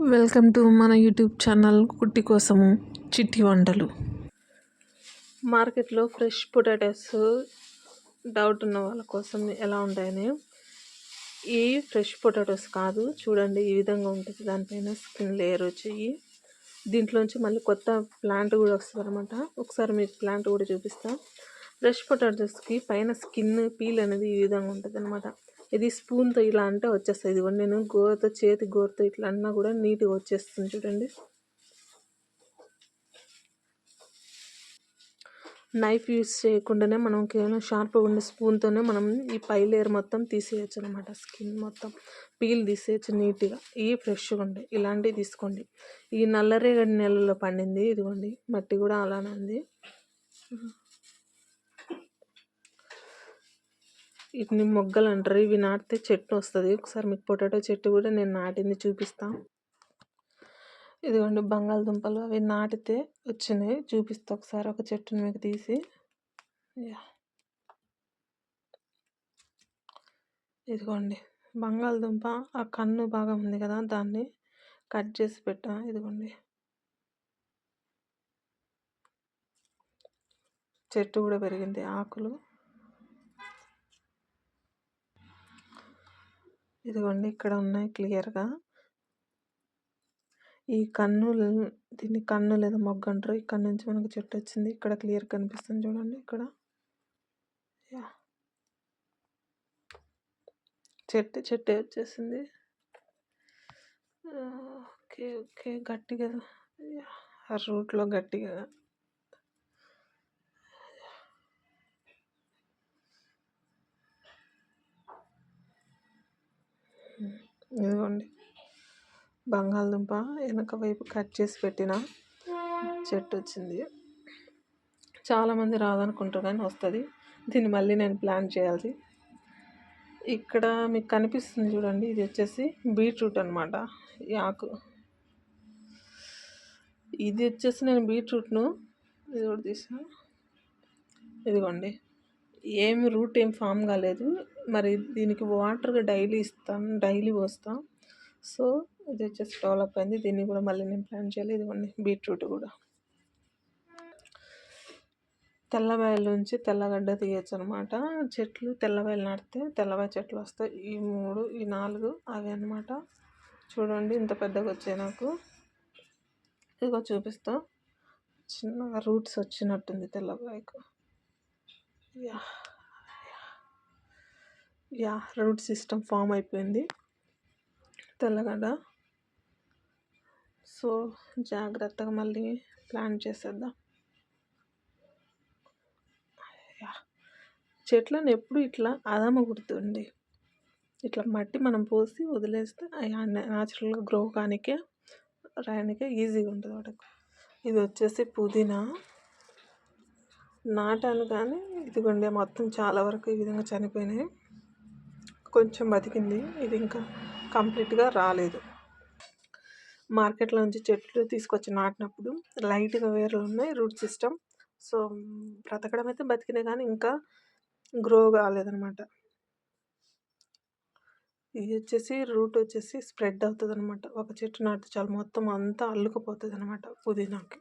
Welcome to మన YouTube channel కుట్టి కోసము చిట్టి వంటలు. మార్కెట్లో ఫ్రెష్ పొటాటోస్ డౌట్ ఉన్న వాళ్ళ కోసం ఎలా ఉంటాయని, ఈ ఫ్రెష్ పొటాటోస్ కాదు చూడండి, ఈ విధంగా ఉంటుంది. దానిపైన స్కిన్ లేయర్ వచ్చి దీంట్లోంచి మళ్ళీ కొత్త ప్లాంట్ కూడా వస్తుంది అనమాట. ఒకసారి మీకు ప్లాంట్ కూడా చూపిస్తాను. ఫ్రెష్ పొటాటోస్కి పైన స్కిన్ పీల్ అనేది ఈ విధంగా ఉంటుంది అనమాట. ఇది స్పూన్తో ఇలా అంటే వచ్చేస్తుంది. ఇదిగోండి, నేను గోరుతో చేతి గోరుతో ఇట్లా అన్నా కూడా నీట్గా వచ్చేస్తుంది చూడండి. నైఫ్ యూస్ చేయకుండానే మనం కేవలం షార్ప్గా ఉండే స్పూన్తోనే మనం ఈ పై లేయర్ మొత్తం తీసేయచ్చు అనమాట. స్కిన్ మొత్తం పీల్ తీసేయచ్చు నీట్గా. ఇవి ఫ్రెష్గా ఉండే ఇలాంటివి తీసుకోండి. ఈ నల్లరేగడి నెలలో పండింది. ఇదిగోండి, మట్టి కూడా అలానే ఉంది. వీటిని మొగ్గలు అంటారు. ఇవి నాటితే చెట్టు వస్తుంది. ఒకసారి మీకు పొటాటో చెట్టు కూడా నేను నాటింది చూపిస్తాను. ఇదిగోండి, బంగాళదుంపలు అవి నాటితే వచ్చినాయి. చూపిస్తా ఒకసారి ఒక చెట్టుని మీకు తీసి. ఇదిగోండి, బంగాళదుంప ఆ కన్ను బాగా ఉంది కదా, దాన్ని కట్ చేసి పెట్టా. ఇదిగోండి, చెట్టు కూడా పెరిగింది, ఆకులు. ఇదిగోండి, ఇక్కడ ఉన్నాయి క్లియర్గా. ఈ కన్ను, దీన్ని కన్ను లేదా మొగ్గ అంటారు. ఇక్కడ నుంచి మనకు చెట్టు వచ్చింది. ఇక్కడ క్లియర్ కనిపిస్తుంది చూడండి. ఇక్కడ చెట్టే వచ్చేసింది. ఓకే ఓకే, గట్టిగా ఆ రూట్లో గట్టిగా. ఇదిగోండి, బంగాళదుంప వెనక వైపు కట్ చేసి పెట్టిన చెట్టు వచ్చింది. చాలామంది రాదనుకుంటారు కానీ వస్తుంది. దీన్ని మళ్ళీ నేను ప్లాన్ చేయాలి. ఇక్కడ మీకు కనిపిస్తుంది చూడండి, ఇది వచ్చేసి బీట్రూట్ అనమాట. ఈ ఆకు ఇది వచ్చేసి నేను బీట్రూట్ను ఇది కూడా తీసిన. ఇదిగోండి, ఏమి రూట్ ఏం ఫామ్ కాలేదు. మరి దీనికి వాటర్గా డైలీ ఇస్తాను, డైలీ పోస్తాం. సో ఇది వచ్చేసి డెవలప్ అయింది. దీన్ని కూడా మళ్ళీ నేను ప్లాన్ చేయాలి. ఇదిగోండి, బీట్రూట్ కూడా. తెల్లవాయల నుంచి తెల్లగడ్డ తీయచ్చు అనమాట. చెట్లు తెల్లవాయలు నాటితే తెల్లవాయ చెట్లు వస్తాయి. ఈ 3 ఈ 4 అవి అనమాట. చూడండి, ఇంత పెద్దగా వచ్చాయి నాకు. ఇదిగో చూపిస్తా. చిన్నగా రూట్స్ వచ్చినట్టుంది తెల్లవాయకు. రూట్ సిస్టమ్ ఫామ్ అయిపోయింది తెల్లగడ్డ. సో జాగ్రత్తగా మళ్ళీ ప్లాంట్ చేసేద్దాం. చెట్లను ఎప్పుడు ఇట్లా అదమకూడదండి. ఇట్లా మట్టి మనం పోసి వదిలేస్తే న్యాచురల్గా గ్రో రాయడానికే ఈజీగా ఉంటుంది వాటికి. ఇది వచ్చేసి పుదీనా నాటాను కానీ ఇదిగోండి మొత్తం చాలా వరకు ఈ విధంగా చనిపోయినాయి. కొంచెం బతికింది, ఇది ఇంకా కంప్లీట్గా రాలేదు. మార్కెట్లో నుంచి చెట్లు తీసుకొచ్చి నాటినప్పుడు లైట్గా వేర్లు ఉన్నాయి, రూట్ సిస్టమ్. సో బ్రతకడం అయితే బతికినాయి కానీ ఇంకా గ్రో కాలేదనమాట. ఇది వచ్చేసి రూట్ వచ్చేసి స్ప్రెడ్ అవుతుంది అనమాట. ఒక చెట్టు నాటితే చాలు మొత్తం అంతా అల్లుకుపోతుంది అనమాట పుదీనాకి.